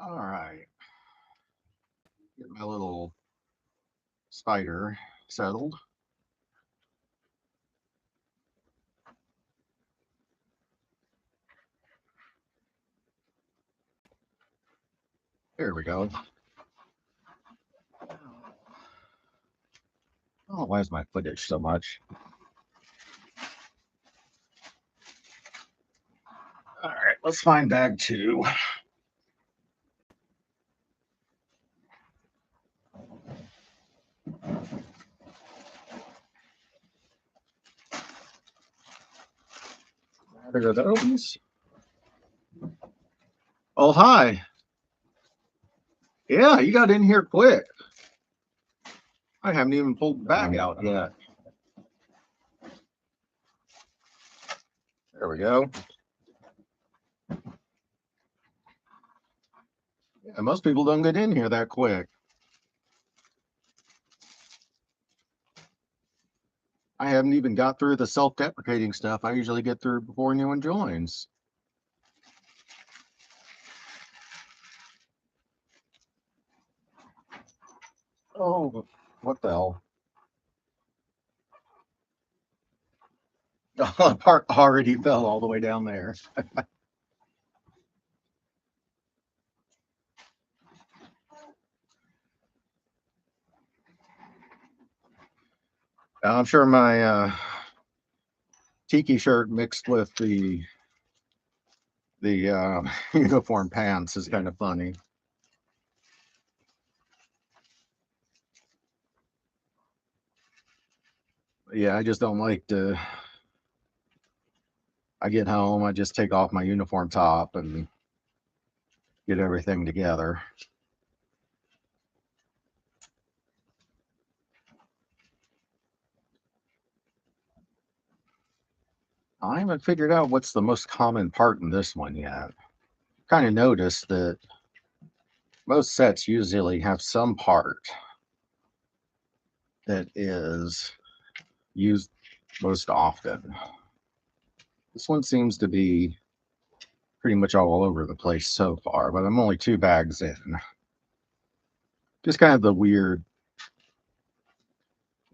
All right. Get my little spider settled. There we go. Oh, why is my footage so much? All right, let's find bag two. There are those. Oh, hi. Yeah, you got in here quick. I haven't even pulled the bag out yet. There we go. Yeah, most people don't get in here that quick. I haven't even got through the self-deprecating stuff I usually get through before anyone joins. Oh, what the hell? The part already fell all the way down there. I'm sure my tiki shirt mixed with the uniform pants is kind of funny. Yeah, I just don't like to. I get home, I just take off my uniform top and get everything together. I haven't figured out what's the most common part in this one yet. Kind of noticed that most sets usually have some part that is used most often. This one seems to be pretty much all over the place so far, but I'm only two bags in. Just kind of the weird,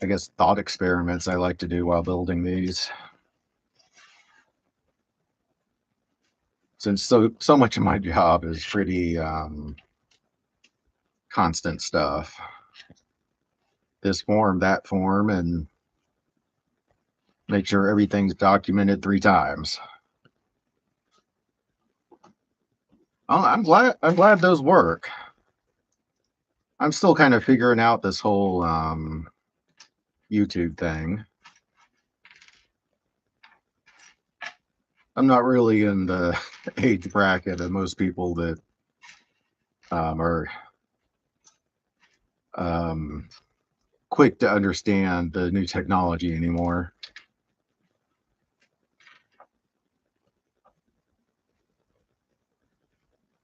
I guess, thought experiments I like to do while building these. Since so much of my job is pretty constant stuff. This form, that form, and make sure everything's documented 3 times. Oh, I'm glad those work. I'm still kind of figuring out this whole YouTube thing. I'm not really in the age bracket of most people that are um, quick to understand the new technology anymore.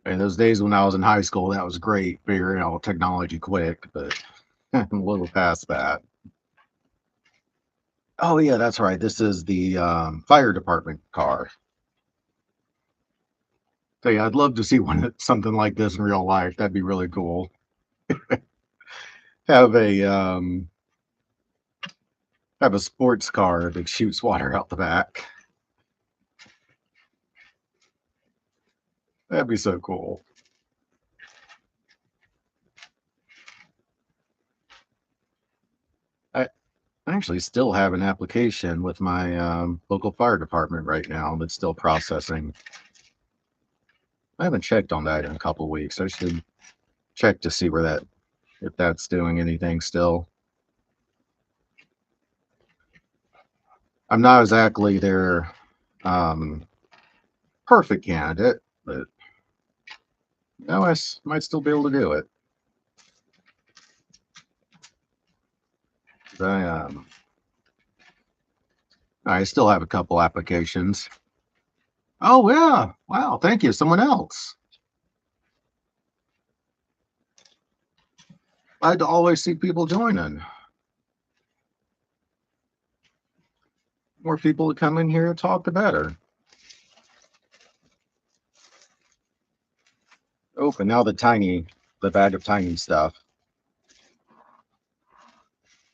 And those days when I was in high school, that was great, figuring out technology quick, but I'm a little past that. Oh yeah, that's right. This is the fire department car. So yeah, I'd love to see something like this in real life. That'd be really cool. Have a have a sports car that shoots water out the back. That'd be so cool. I actually still have an application with my local fire department right now that's still processing. I haven't checked on that in a couple of weeks. I should check to see where that if that's doing anything still. I'm not exactly their um, perfect candidate, but no, might still be able to do it. I I still have a couple applications. Oh yeah, wow, thank you. Someone else. I'd always see people joining. More people that come in here and talk, the better. Open now the bag of tiny stuff.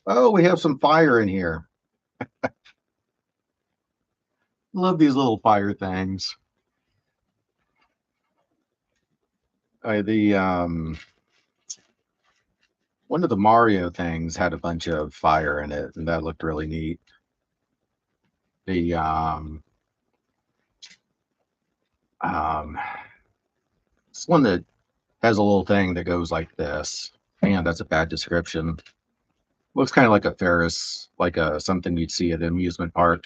Oh, we have some fire in here. Love these little fire things. The one of the Mario things had a bunch of fire in it, and that looked really neat. The um It's one that has a little thing that goes like this. Man, that's a bad description. Looks kind of like a Ferris, like a something you'd see at an amusement park.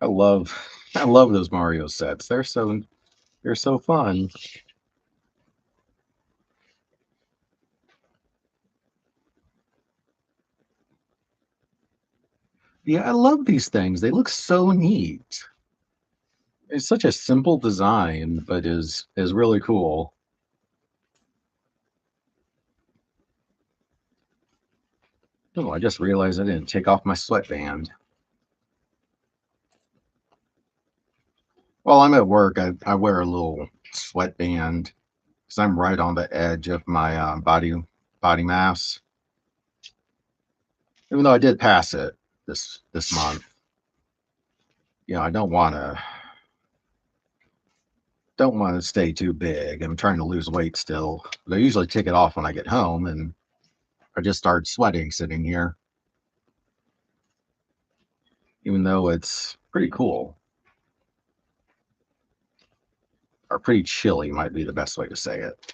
I love I love those Mario sets. They're so fun. Yeah, I love these things. They look so neat. It's such a simple design, but is really cool. Oh, I just realized I didn't take off my sweatband. While I'm at work, I wear a little sweatband because I'm right on the edge of my body mass. Even though I did pass it this month, I don't want to stay too big. I'm trying to lose weight still, but I usually take it off when I get home, and I just started sweating sitting here, even though it's pretty cool or pretty chilly might be the best way to say it.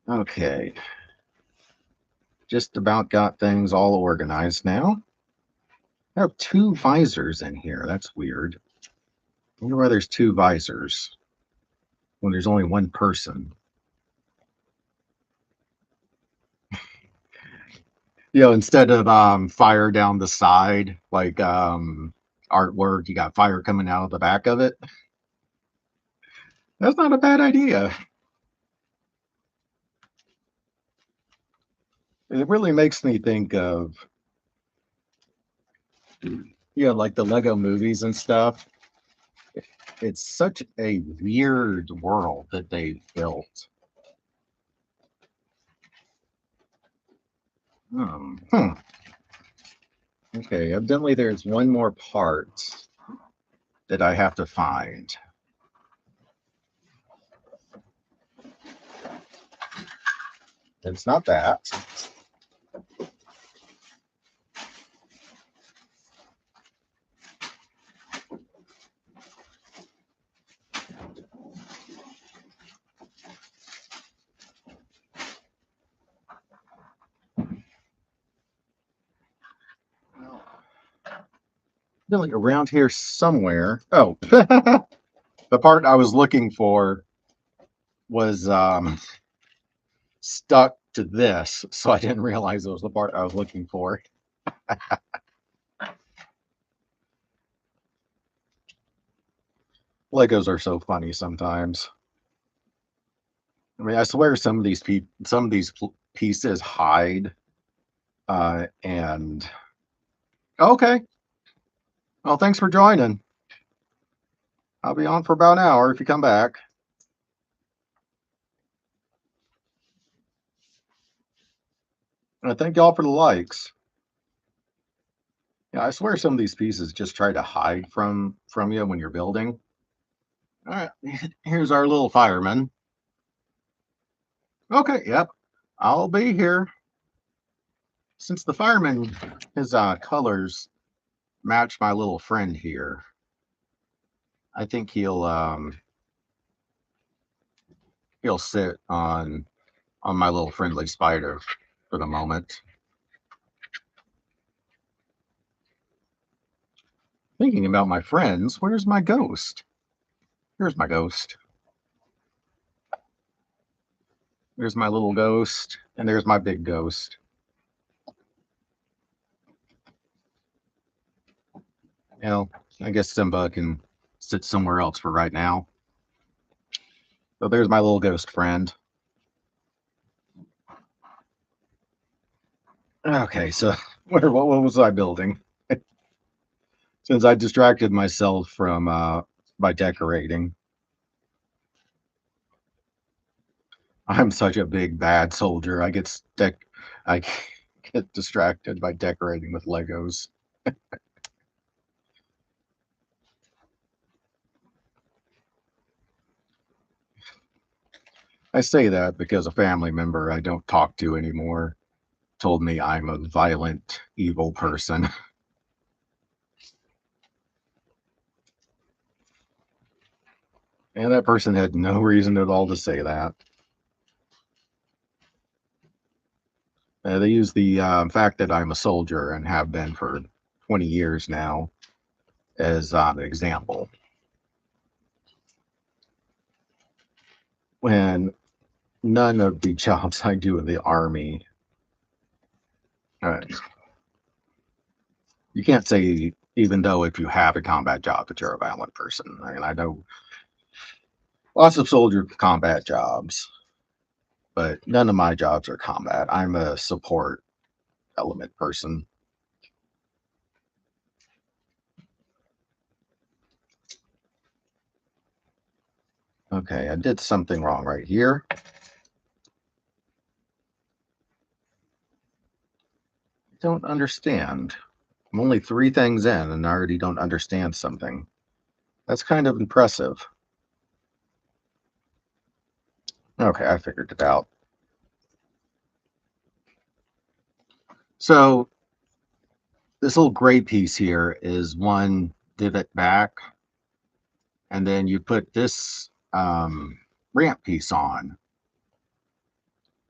Okay, just about got things all organized now. I have two visors in here. That's weird. I wonder why there's two visors when there's only one person. Instead of fire down the side, like artwork, you got fire coming out of the back of it. That's not a bad idea. It really makes me think of, like the Lego movies and stuff. It's such a weird world that they built. Hmm. Okay, evidently there's one more part that I have to find. It's not that. Really around here somewhere. Oh, the part I was looking for was stuck to this, so I didn't realize it was the part I was looking for. Legos are so funny sometimes. I mean, I swear some of these pieces hide. And okay, well, thanks for joining. I'll be on for about an hour if you come back. And I thank y'all for the likes. Yeah, I swear some of these pieces just try to hide from you when you're building. All right, here's our little fireman. Okay, yep, I'll be here. Since the fireman, his colors match my little friend here, I think he'll sit on my little friendly spider for the moment. Thinking about my friends, where's my ghost? Here's my ghost. There's my little ghost, and there's my big ghost. I guess Simba can sit somewhere else for right now. So there's my little ghost friend. Okay, so what was I building? Since I distracted myself from by decorating. I'm such a big bad soldier. I get distracted by decorating with Legos. I say that because a family member I don't talk to anymore told me I'm a violent, evil person. And that person had no reason at all to say that. They use the fact that I'm a soldier and have been for 20 years now as an example. When none of the jobs I do in the army, uh, you can't say, even though if you have a combat job, that you're a violent person. I mean, I know lots of soldier combat jobs, but none of my jobs are combat. I'm a support element person. Okay, I did something wrong right here. Don't understand. I'm only three things in and I already don't understand something. That's kind of impressive. Okay, I figured it out. So this little gray piece here is one divot back, and then you put this ramp piece on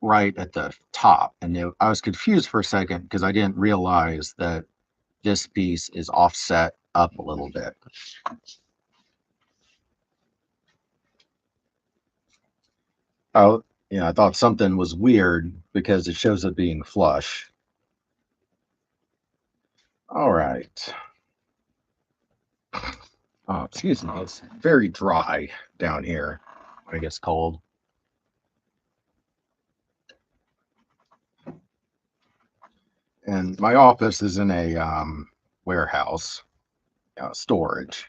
right at the top. And I was confused for a second because I didn't realize that this piece is offset up a little bit. Oh, yeah, I thought something was weird because it shows it being flush. All right. Oh, excuse me. It's very dry down here when it gets cold. And my office is in a warehouse, storage.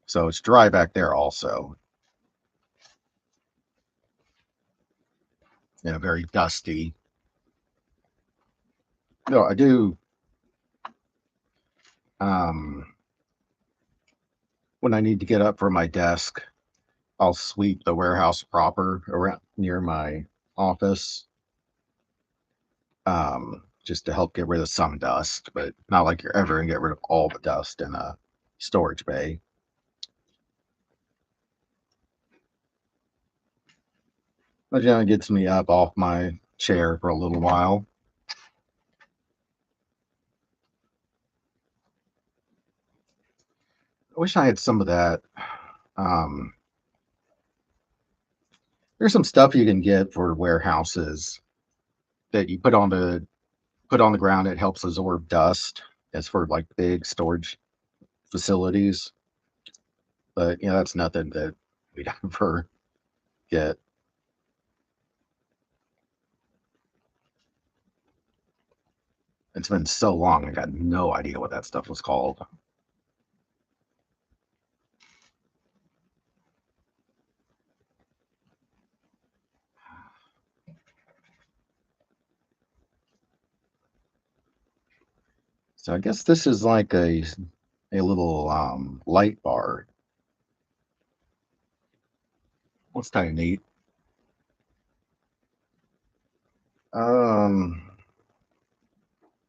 So it's dry back there also. Very dusty. No, I do. Um, when I need to get up from my desk, I'll sweep the warehouse proper around near my office, just to help get rid of some dust, but not like you're ever gonna get rid of all the dust in a storage bay. But yeah, it gets me up off my chair for a little while. I wish I had some of that. Um, there's some stuff you can get for warehouses that you put on the ground. It helps absorb dust. It's for like big storage facilities, but that's nothing that we'd ever get. It's been so long, I got no idea what that stuff was called. So I guess this is like a little light bar. What's kind of neat. Um,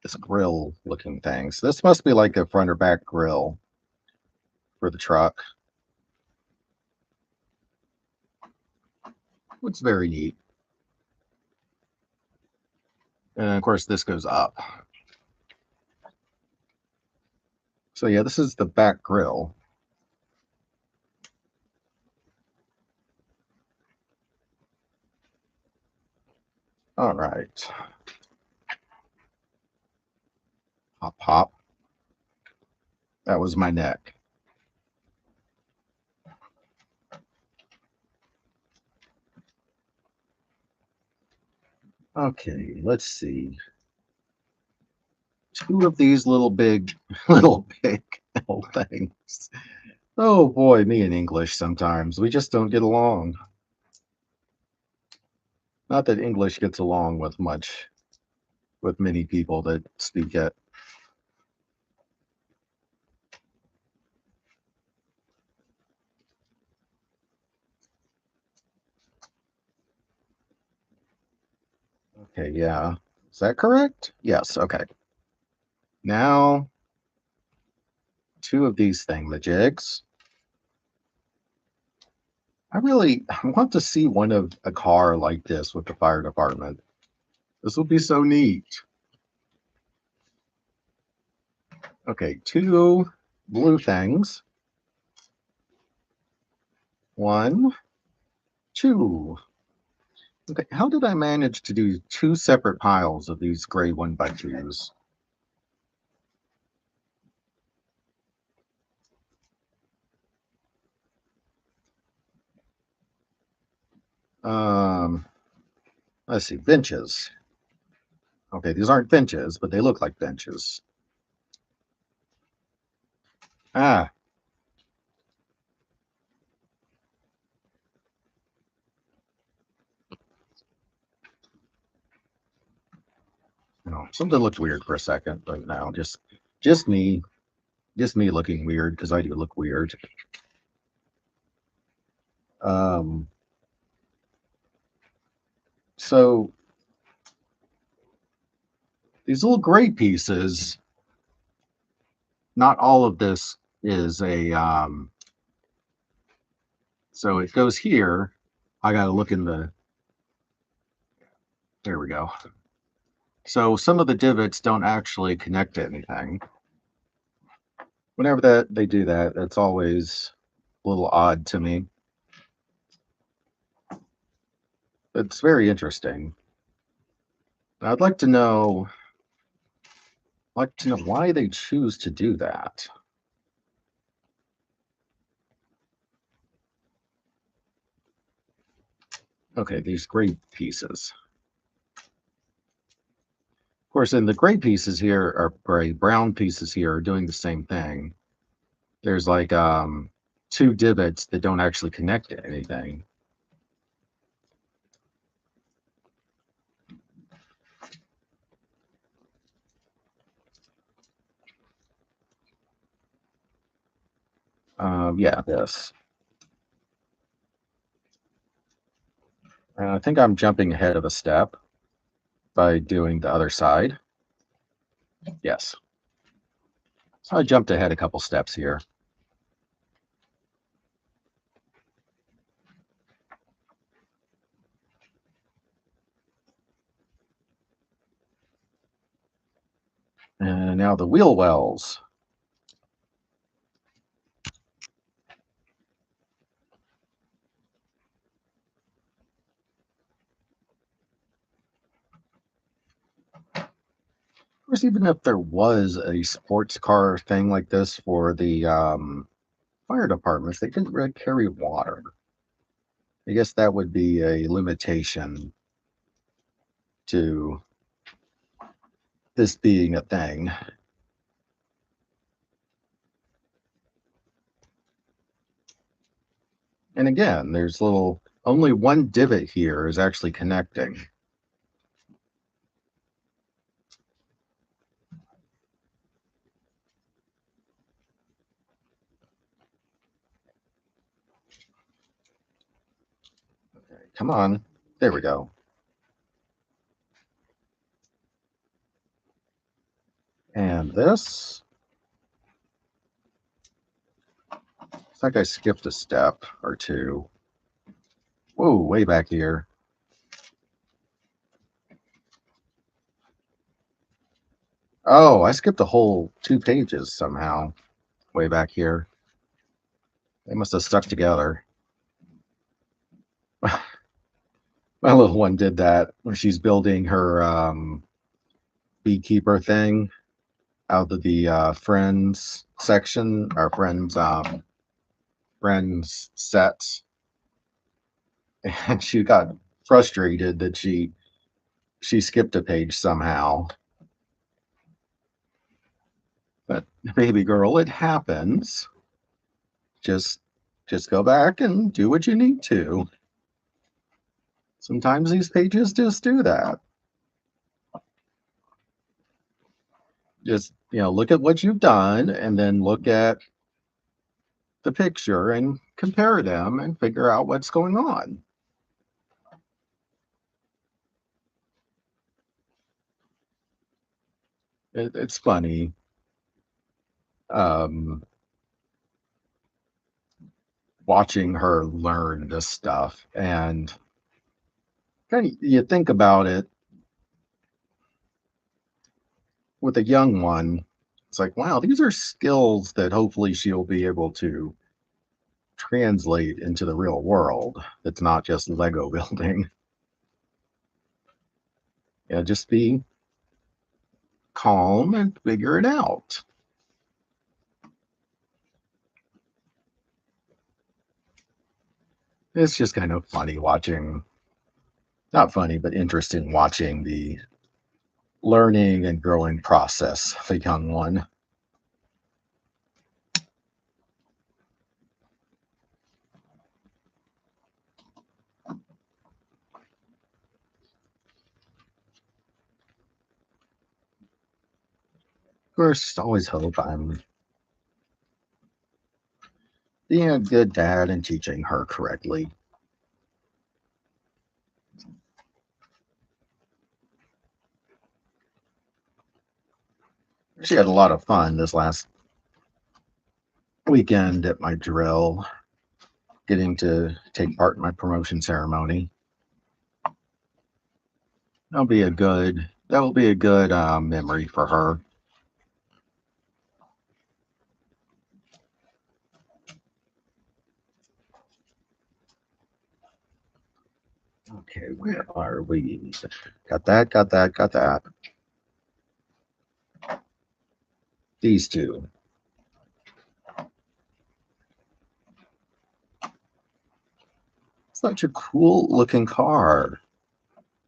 this grill looking thing. So this must be like a front or back grill for the truck. It's very neat. And of course, this goes up. So yeah, this is the back grill. All right. Hop, hop. That was my neck. Okay, let's see. two of these little big, little big L things. Oh boy, me and English sometimes. We just don't get along. Not that English gets along with much, with many people that speak it. Okay, yeah. Is that correct? Yes, okay. Now, two of these thingamajigs. I want to see one of a car like this with the fire department. This would be so neat. Okay, two blue things. One, two. Okay, how did I manage to do two separate piles of these gray 1x2s? Um, let's see, benches. Okay, these aren't benches, but they look like benches. Ah, something looked weird for a second, but now just me, just me looking weird because I do look weird. Um, so these little gray pieces, not all of this is a so it goes here. I got to look in the, there we go. So some of the divots don't actually connect to anything. Whenever that they do that, that's always a little odd to me. It's very interesting. I'd like to know why they choose to do that. Okay, these gray pieces. Of course, in the gray pieces here are gray, brown pieces here are doing the same thing. There's like two divots that don't actually connect to anything. Yeah, this. I think I'm jumping ahead of a step by doing the other side. Yes. So I jumped ahead a couple steps here. And now the wheel wells. Of course, even if there was a sports car thing like this for the fire departments, they didn't really carry water. I guess that would be a limitation to this being a thing. And again, there's only one divot here is actually connecting. Okay, come on. There we go. And this, it's like I skipped a step or two. Whoa, way back here. Oh, I skipped a whole 2 pages somehow way back here. They must have stuck together. My little one did that when she's building her beekeeper thing out of the friends section, our friends sets, and she got frustrated that she skipped a page somehow. But baby girl, it happens. Just just go back and do what you need to. Sometimes these pages just do that. Just, look at what you've done and then look at the picture and compare them and figure out what's going on. It's funny. Um, Watching her learn this stuff and kind of you think about it with a young one, it's like, wow, these are skills that hopefully she'll be able to translate into the real world. It's not just Lego building. Just be calm and figure it out. It's just kind of funny watching, not funny, but interesting watching the learning and growing process of a young one. Of course, always hope I'm being a good dad and teaching her correctly. She had a lot of fun this last weekend at my drill, getting to take part in my promotion ceremony. That will be a good memory for her. Okay, where are we? Got that, got that, got that. These two. Such a cool looking car.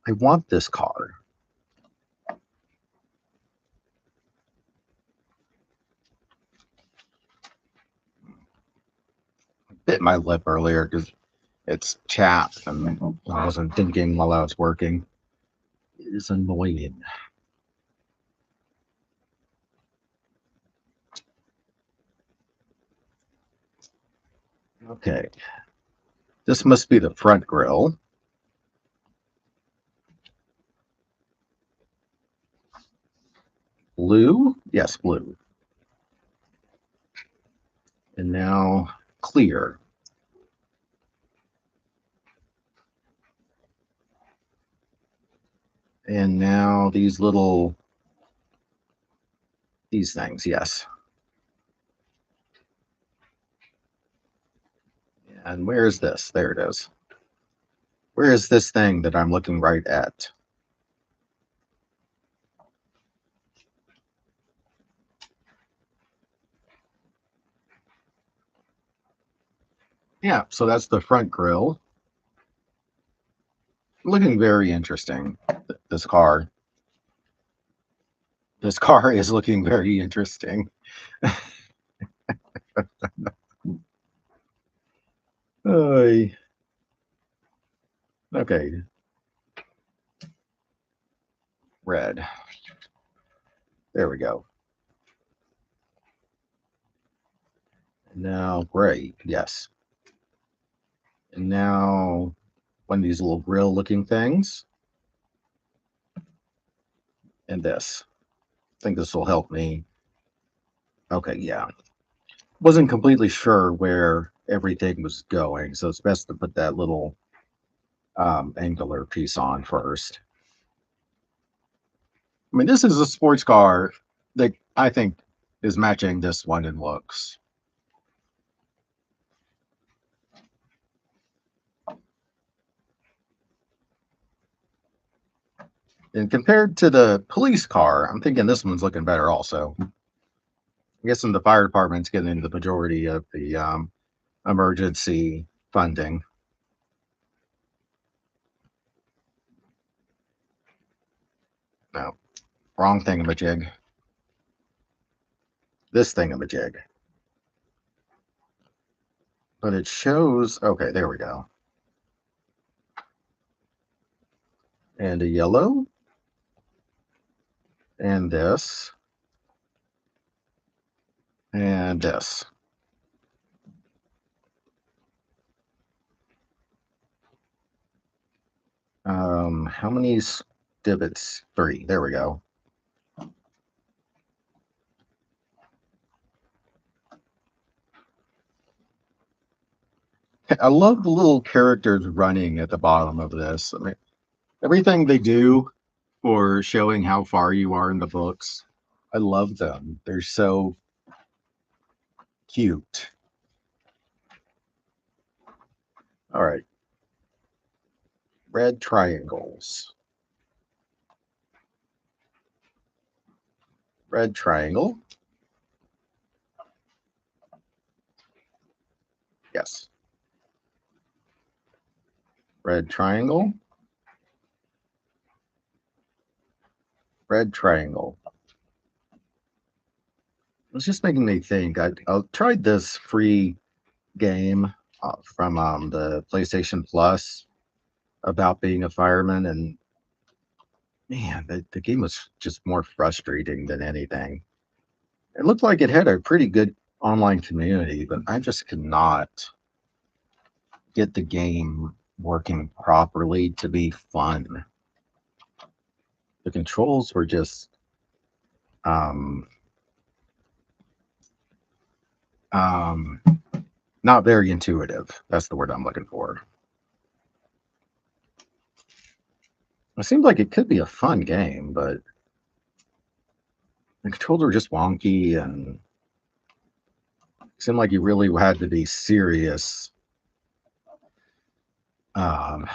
I want this car. Bit my lip earlier because it's chapped and I wasn't thinking while I was working. It is annoying. Okay, this must be the front grille. Blue? Yes, blue. And now clear. And now these things, yes. And where is this? There it is. Where is this thing that I'm looking right at? Yeah, so that's the front grille. Looking very interesting. This car. This car is looking very interesting. Oy. Okay, red. There we go. Now gray, yes. And now one of these little grill looking things. And this. I think this will help me. Okay, yeah. Wasn't completely sure where everything was going, so it's best to put that little angular piece on first. I mean, this is a sports car that I think is matching this one in looks. And compared to the police car, I'm thinking this one's looking better also. I'm guessing the fire department's getting the majority of the emergency funding. No, wrong thingamajig. this thingamajig. But it shows, okay, there we go. And a yellow. And this. And this. How many divots? 3. There we go. I love the little characters running at the bottom of this. I mean, everything they do for showing how far you are in the books, I love them. They're so cute. All right. Red triangles. Red triangle. Yes. Red triangle. Red triangle. It's just making me think. I tried this free game from the PlayStation Plus about being a fireman, and man, the game was just more frustrating than anything. It looked like it had a pretty good online community, but I just could not get the game working properly to be fun. The controls were just um, um, not very intuitive. That's the word I'm looking for. It seemed like it could be a fun game, but the controls were just wonky, and it seemed like you really had to be serious um,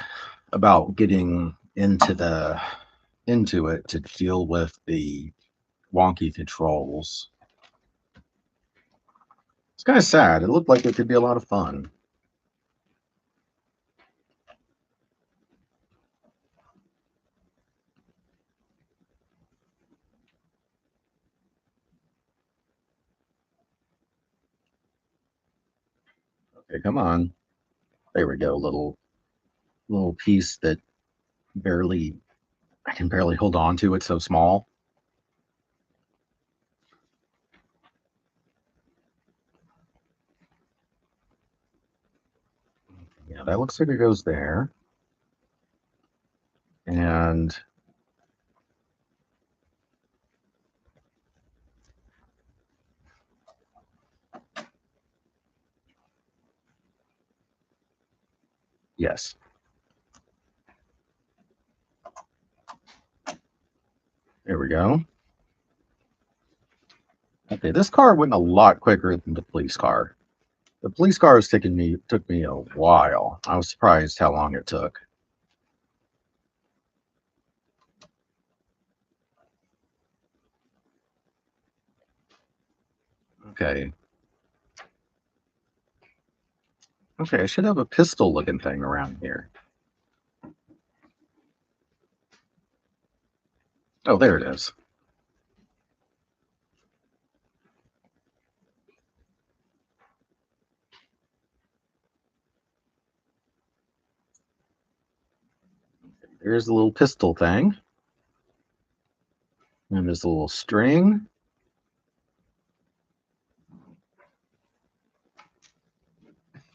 about getting into it to deal with the wonky controls. It's kind of sad. It looked like it could be a lot of fun. Okay, come on. There we go. Little piece that barely I can barely hold on to. It's so small. Yeah, that looks like it goes there. And yes, there we go. Okay, this car went a lot quicker than the police car. The police car was took me a while. I was surprised how long it took. Okay. Okay, I should have a pistol looking thing around here. Oh, there it is. There's a little pistol thing. And there's a little string.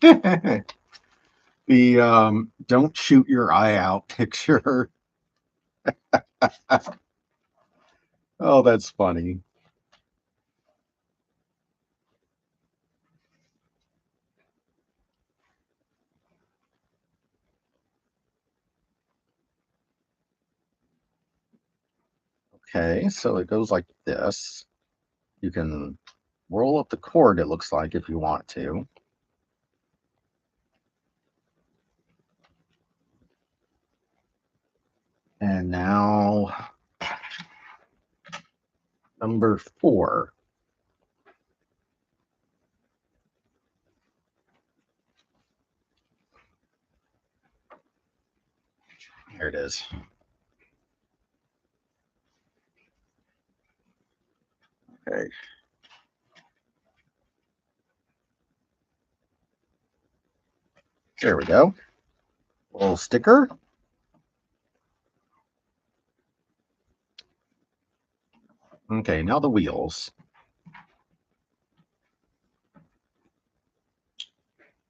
The don't shoot your eye out picture. Oh, that's funny. Okay, so it goes like this. You can roll up the cord, it looks like, if you want to. And now number 4. Here it is. Okay. There we go. Little sticker. Okay, now the wheels.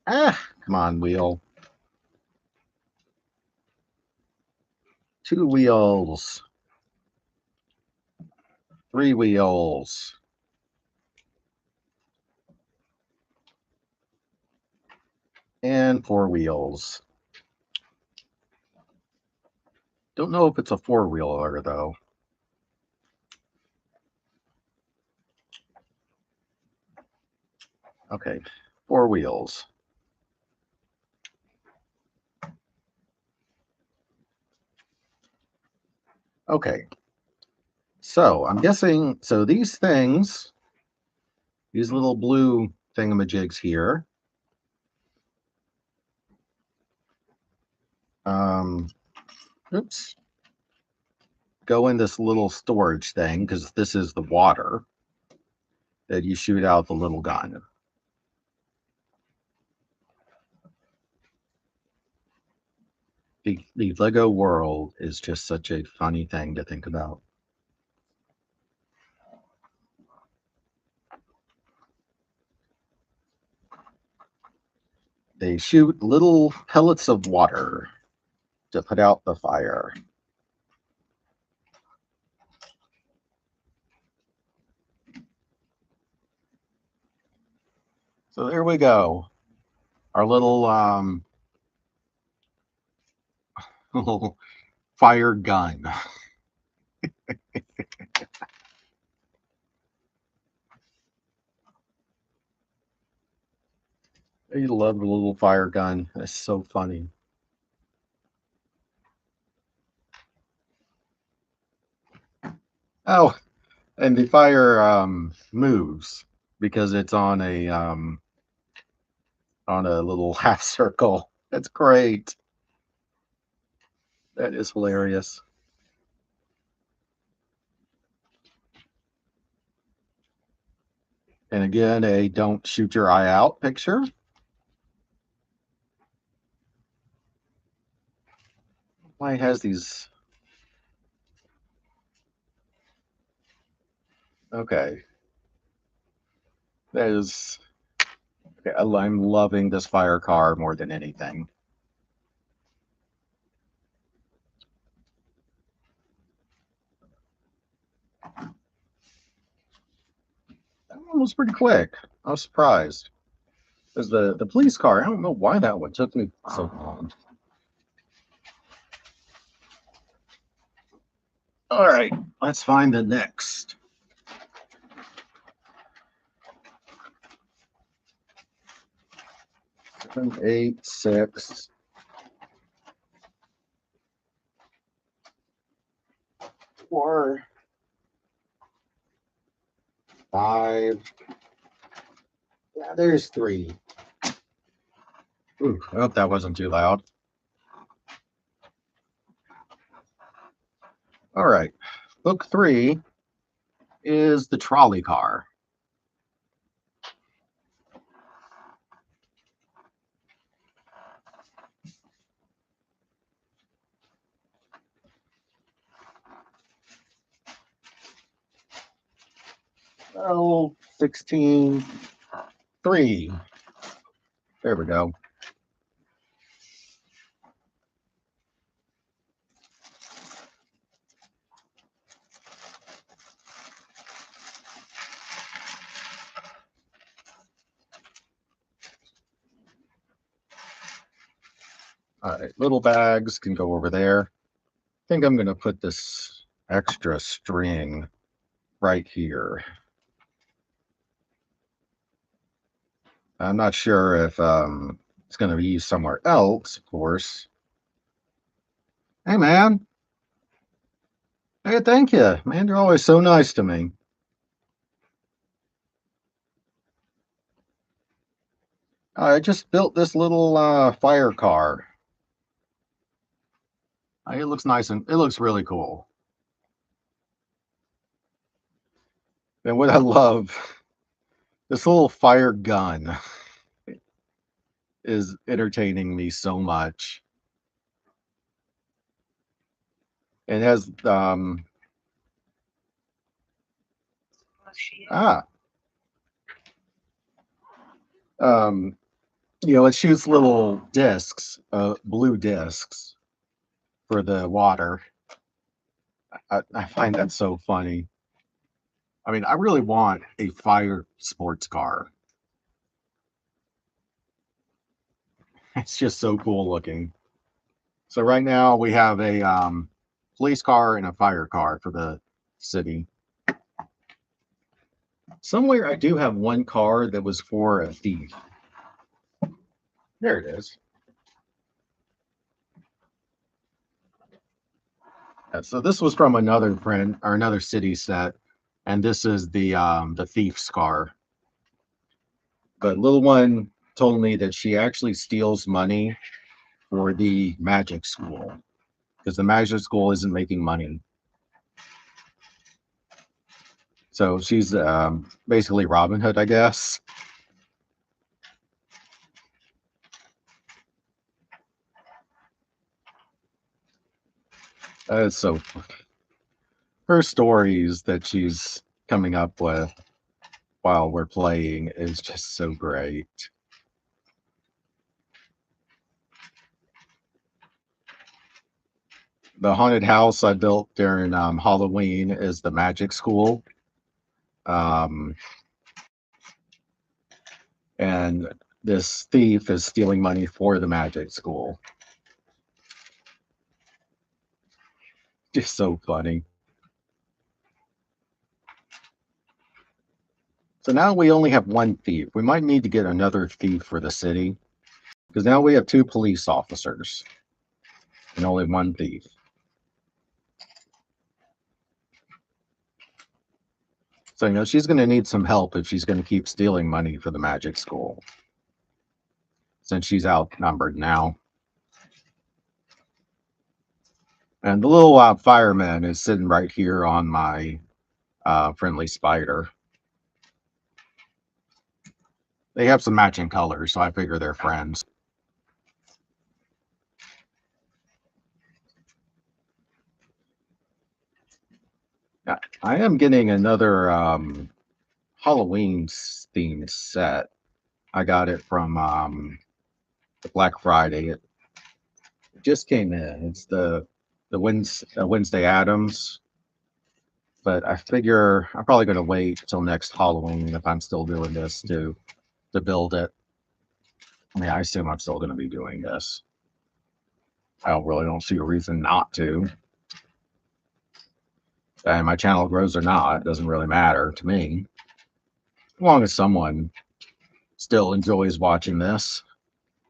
Come on, wheel. 2 wheels. 3 wheels. And 4 wheels. Don't know if it's a 4-wheeler though. Okay, 4 wheels. Okay, so I'm guessing, so these things, these little blue thingamajigs here, oops, go in this little storage thing because this is the water that you shoot out the little gun. The Lego world is just such a funny thing to think about. They shoot little pellets of water to put out the fire. So there we go. Our little little fire gun. I love the little fire gun. It's so funny. Oh, and the fire moves because it's on a little half circle. That's great. That is hilarious. And again, a don't shoot your eye out picture. Why it has these? Okay. That is, okay, I'm loving this fire car more than anything. That one was pretty quick. I was surprised. Because the police car, I don't know why that one took me so long. All right, let's find the next. 7, 8, 6. 4, 5. Yeah, there's 3. Ooh, I hope that wasn't too loud. All right, book 3 is the trolley car. Oh, 16, 3. There we go. All right, little bags can go over there. I think I'm going to put this extra string right here. I'm not sure if it's going to be used somewhere else, of course. Hey, man. Hey, thank you. Man, you're always so nice to me. I just built this little fire car. It looks nice and it looks really cool. And what I love, this little fire gun. is entertaining me so much. It has ah um it shoots little discs, blue discs for the water. I find that so funny. I mean, I really want a fire sports car. It's just so cool looking. So right now we have a police car and a fire car for the city. Somewhere I do have one car that was for a thief. There it is. Yeah, so this was from another friend or another city set, and this is the thief's car. But little one told me that she actually steals money for the magic school because the magic school isn't making money. So she's basically Robin Hood, I guess. So her stories that she's coming up with while we're playing is just so great. The haunted house I built during Halloween is the magic school. Um, and this thief is stealing money for the magic school. Just so funny. So now we only have one thief. We might need to get another thief for the city because now we have two police officers and only one thief. So, she's going to need some help if she's going to keep stealing money for the magic school since she's outnumbered now. And the little fireman is sitting right here on my friendly spider. They have some matching colors, so I figure they're friends. Yeah, I am getting another Halloween themed set. I got it from the Black Friday. It just came in. It's the Wednesday Adams, but I figure I'm probably going to wait till next Halloween if I'm still doing this to build it. I mean, I assume I'm still going to be doing this. I don't see a reason not to. And my channel grows or not, it doesn't really matter to me. As long as someone still enjoys watching this,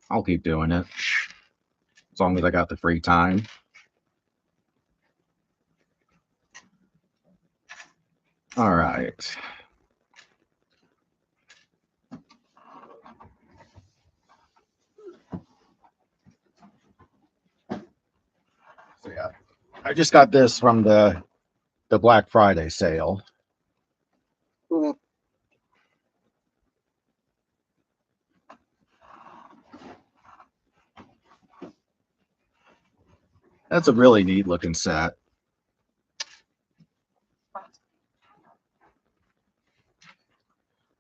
I'll keep doing it. As long as I got the free time. All right. So yeah, I just got this from the Black Friday sale. That's a really neat looking set.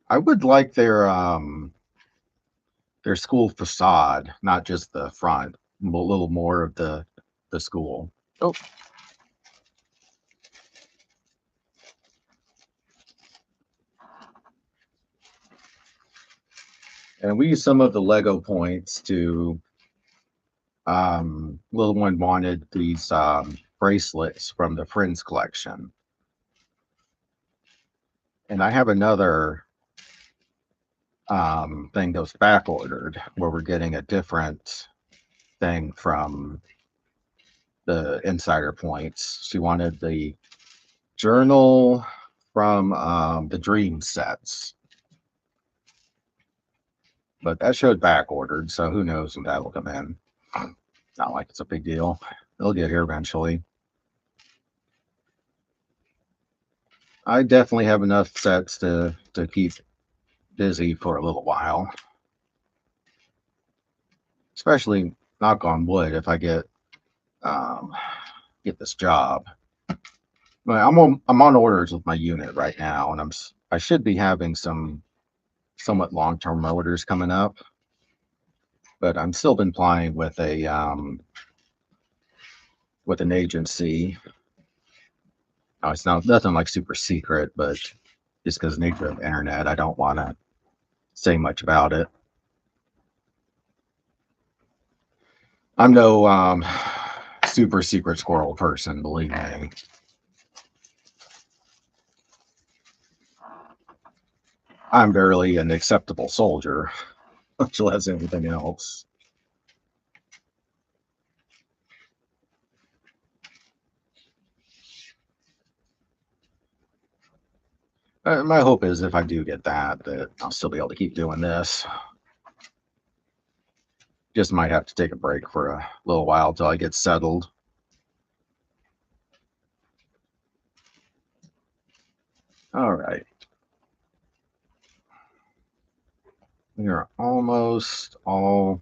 I would like their school facade, not just the front, a little more of the school. Oh, and we used some of the Lego points to little one wanted these bracelets from the Friends collection. And I have another thing that was back ordered where we're getting a different thing from the insider points. She wanted the journal from the dream sets, but that showed back ordered, so who knows when that will come in. Not like it's a big deal. It'll get here eventually. I definitely have enough sets to keep busy for a little while. especially knock on wood, if I get this job. But I'm on orders with my unit right now, and I should be having some somewhat long-term orders coming up, but I'm still been applying with an agency. It's not nothing like super secret, but just because nature of the internet, I don't want to say much about it. I'm no super secret squirrel person, believe me. I'm barely an acceptable soldier, much less anything else. My hope is if I do get that I'll still be able to keep doing this. Just might have to take a break for a little while till I get settled. All right. We are almost all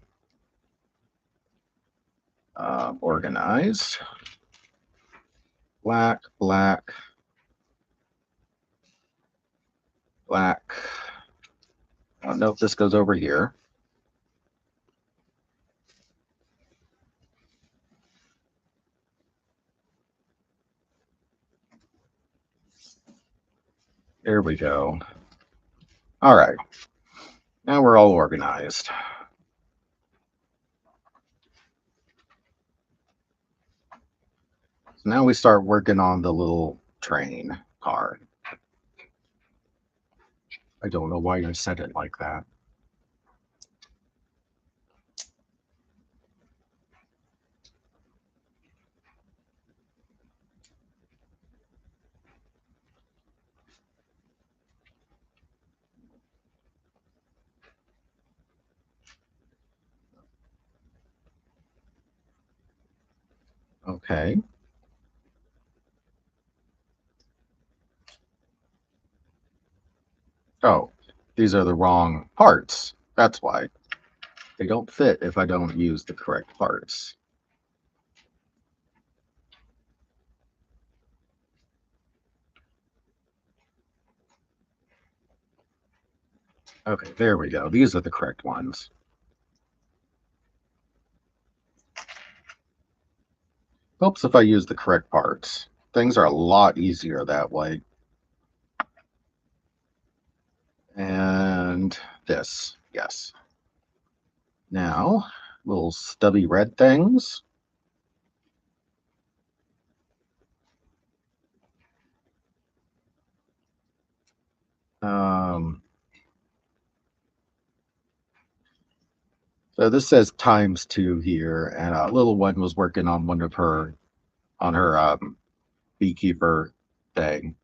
organized. Black, black, black. I don't know if this goes over here. There we go. All right. Now we're all organized. So now we start working on the little train car. I don't know why I said it like that. Okay. Oh, these are the wrong parts. That's why. They don't fit if I don't use the correct parts. Okay, there we go. These are the correct ones. Helps if I use the correct parts. Things are a lot easier that way. And this, yes. Now, little stubby red things. Um, so this says ×2 here, and a little one was working on on her beekeeper thing,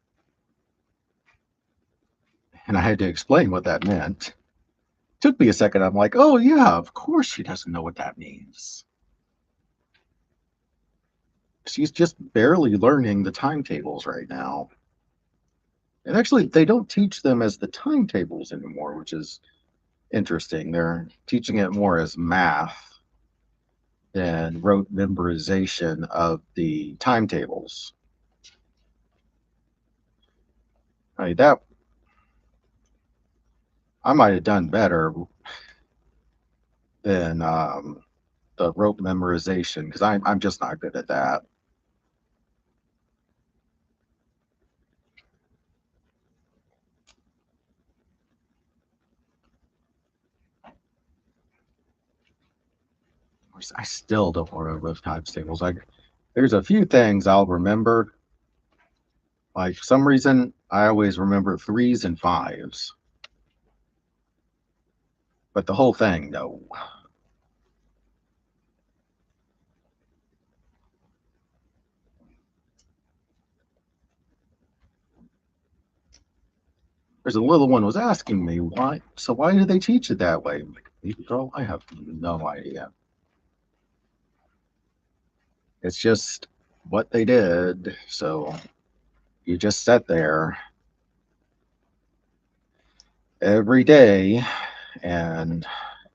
and I had to explain what that meant. Took me a second. I'm like, oh yeah, of course she doesn't know what that means. She's just barely learning the timetables right now. And actually, they don't teach them as the timetables anymore, which is interesting. They're teaching it more as math than rote memorization of the timetables. I mean, that I might have done better than the rote memorization because I'm just not good at that. I still don't remember those times tables. Like, there's a few things I'll remember. Like, for some reason, I always remember threes and fives, but the whole thing, no. There's a little one was asking me why. So why do they teach it that way? I'm like, "Baby girl, I have no idea. It's just what they did. So you just sat there every day and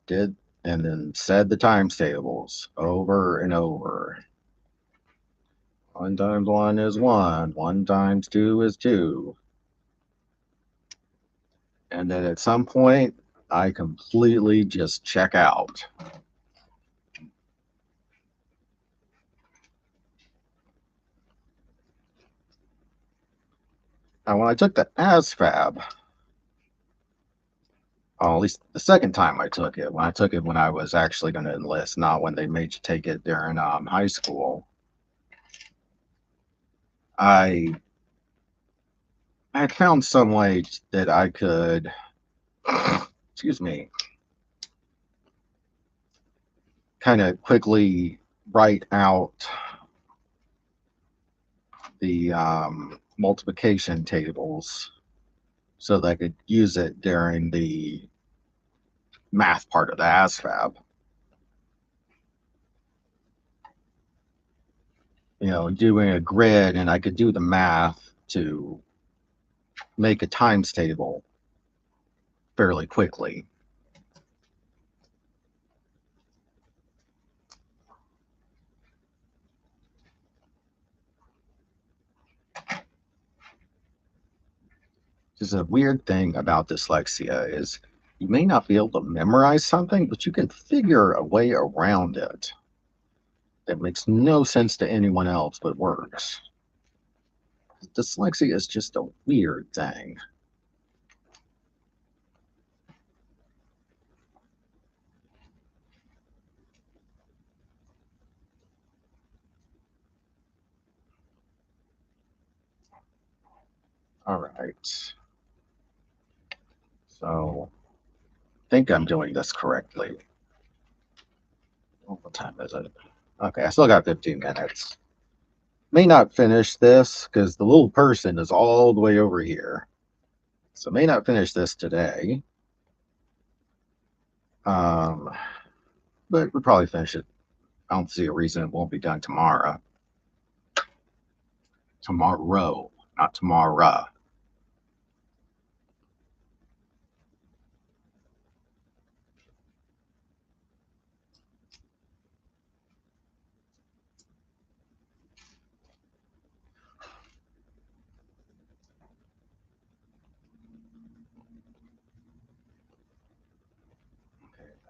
did and then said the times tables over and over. 1 times 1 is 1. 1 times 2 is 2. And then at some point, I completely just check out. Now, when I took the ASVAB, at least the second time I took it, when I was actually going to enlist, not when they made you take it during high school, I had found some way that I could, excuse me, kind of quickly write out the multiplication tables so that I could use it during the math part of the ASVAB. Doing a grid, and I could do the math to make a times table fairly quickly. Just a weird thing about dyslexia is you may not be able to memorize something, but you can figure a way around it that makes no sense to anyone else but works. Dyslexia is just a weird thing. All right. So I think I'm doing this correctly. What time is it? Okay, I still got 15 minutes. May not finish this because the little person is all the way over here. So may not finish this today. Um, but we'll probably finish it. I don't see a reason it won't be done tomorrow. Tomorrow, not tomorrow.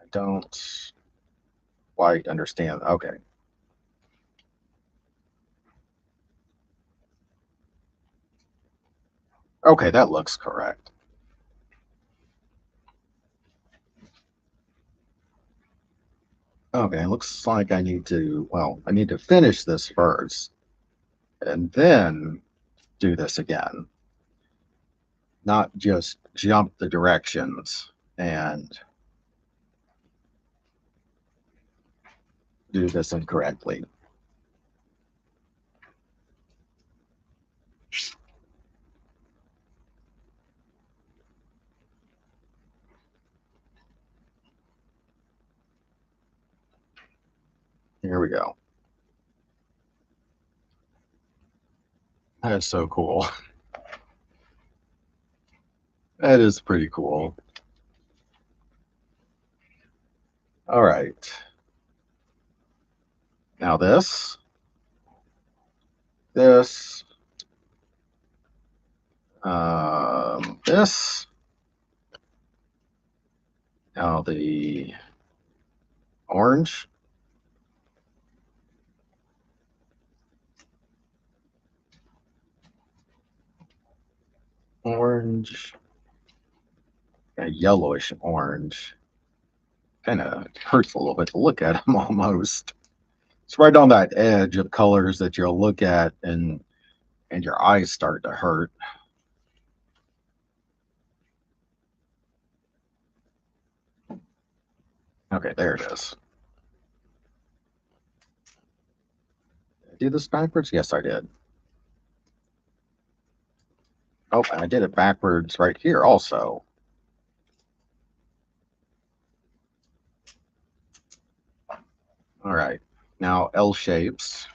I don't quite understand. Okay. Okay, that looks correct. Okay, looks like I need to finish this first and then do this again, not just jump the directions and do this incorrectly. Here we go. That is so cool. That is pretty cool. All right. Now this, this. Now the orange. Orange. A yellowish orange. Kind of hurts a little bit to look at them almost. It's right on that edge of colors that you'll look at and your eyes start to hurt. Okay, there it is. Did I do this backwards? Yes, I did. Oh, and I did it backwards right here also. All right. Now L shapes.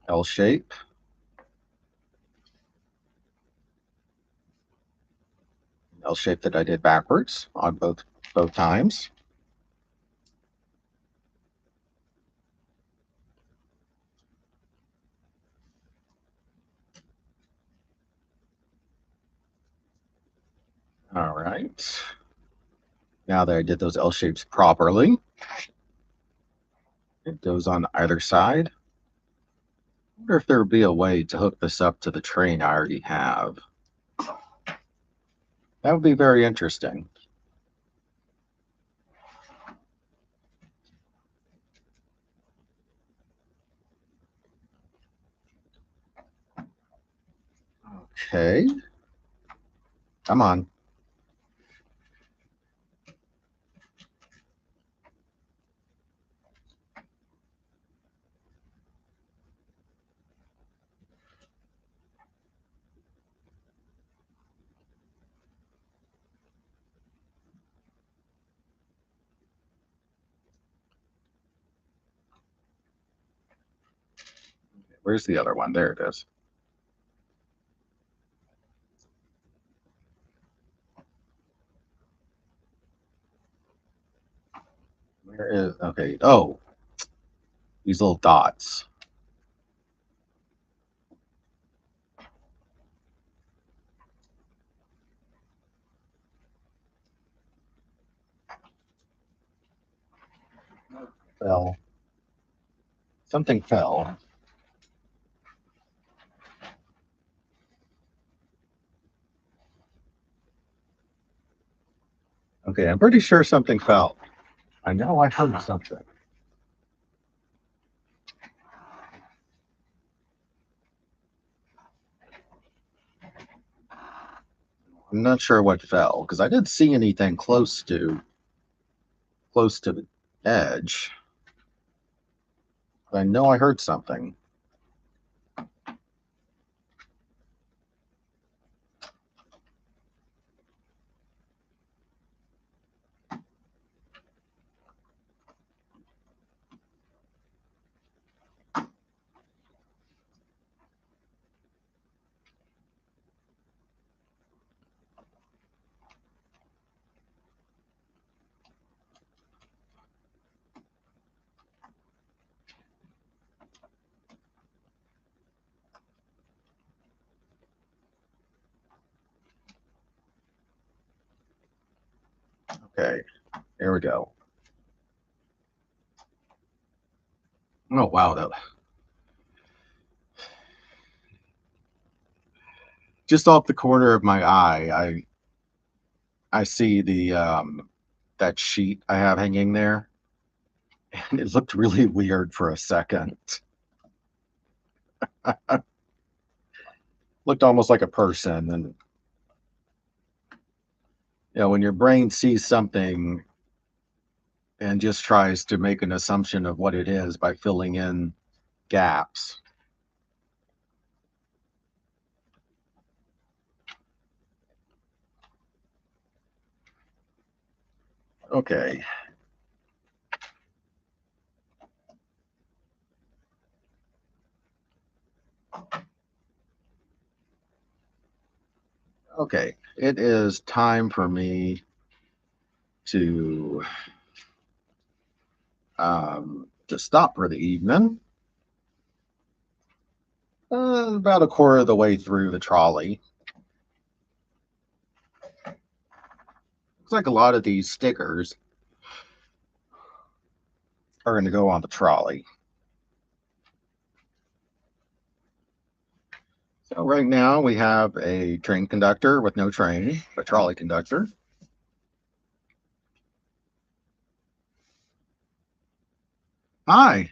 L shape. L shape that I did backwards on both times. All right. Now that I did those L shapes properly, it goes on either side. I wonder if there would be a way to hook this up to the train I already have. That would be very interesting. Okay. Come on. Where's the other one? There it is. Where is, okay. Oh, these little dots. Fell. Something fell. Okay, I'm pretty sure something fell. I know I heard something. I'm not sure what fell because I didn't see anything close to the edge. But I know I heard something. Okay, here we go. Oh wow, that just off the corner of my eye, I see the that sheet I have hanging there, and it looked really weird for a second. Looked almost like a person, and when your brain sees something and just tries to make an assumption of what it is by filling in gaps. Okay. Okay. It is time for me to stop for the evening. About a quarter of the way through the trolley. Looks like a lot of these stickers are going to go on the trolley. So right now we have a train conductor with no train, a trolley conductor. Hi.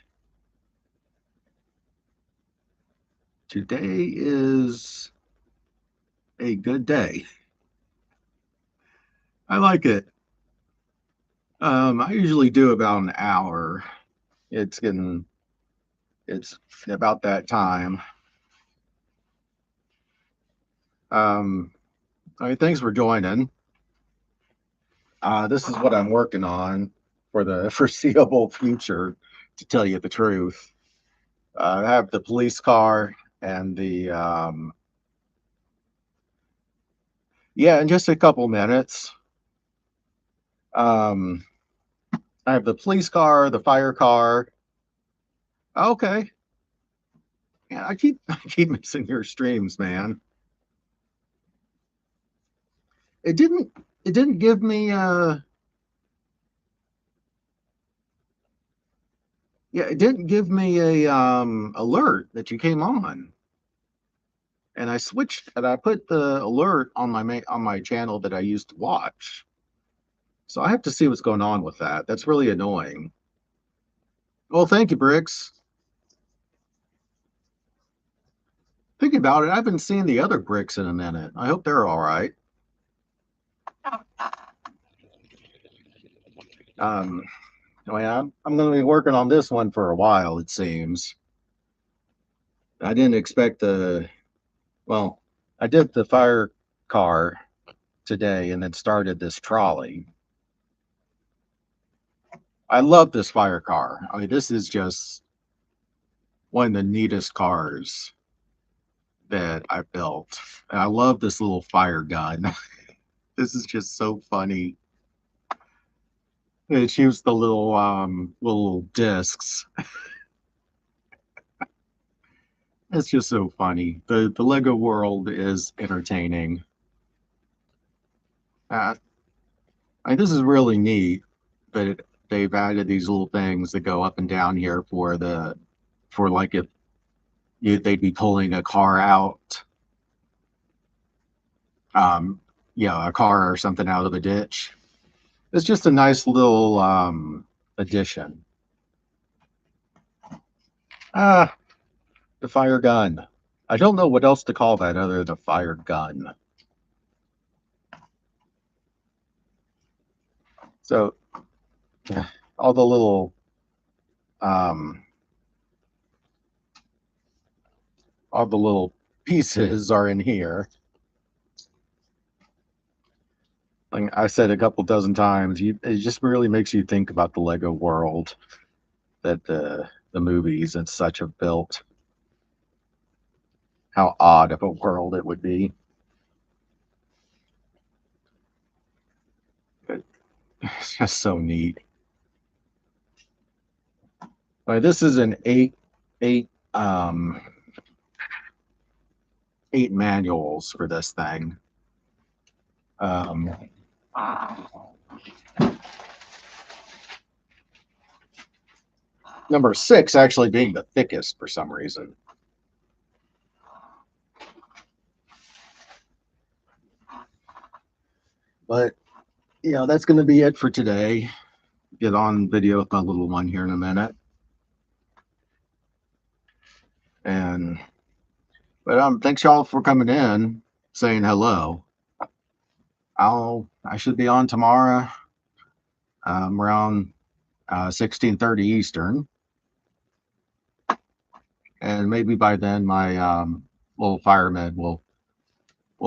Today is a good day. I like it. I usually do about an hour. It's getting, it's about that time. Um, I mean, thanks for joining. This is what I'm working on for the foreseeable future, to tell you the truth. I have the police car and Yeah, in just a couple minutes. Um, I have the police car, the fire car. Okay. Yeah, I keep missing your streams, man. It didn't it didn't give me yeah, it didn't give me a alert that you came on. And I switched and I put the alert on on my channel that I used to watch. So I have to see what's going on with that. That's really annoying. Well, thank you, Bricks. Think about it. I haven't seen the other Bricks in a minute. I hope they're all right. Um, I'm going to be working on this one for a while, it seems. I didn't expect well, I did the fire car today and then started this trolley. I love this fire car. I mean, this is just one of the neatest cars that I built. And I love this little fire gun. This is just so funny. It shoots the little discs. It's just so funny. The Lego world is entertaining. Uh, this is really neat that they've added these little things that go up and down here for like if they'd be pulling a car out, um, a car or something out of the ditch. It's just a nice little addition. Ah, the fire gun. I don't know what else to call that other than fire gun. So all the little um, all the little pieces are in here. Like I said a couple dozen times, it just really makes you think about the Lego world that the movies and such have built. How odd of a world it would be. But it's just so neat. This is an eight um 8 manuals for this thing. Um, number 6 actually being the thickest for some reason. But that's going to be it for today. Get on video with my little one here in a minute. And but thanks y'all for coming in, saying hello. I should be on tomorrow around 16:30 Eastern. And maybe by then my little fireman will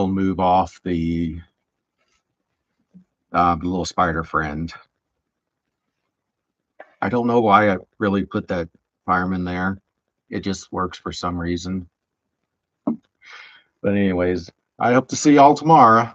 move off the little spider friend. I don't know why I really put that fireman there. It just works for some reason. But anyways, I hope to see y'all tomorrow.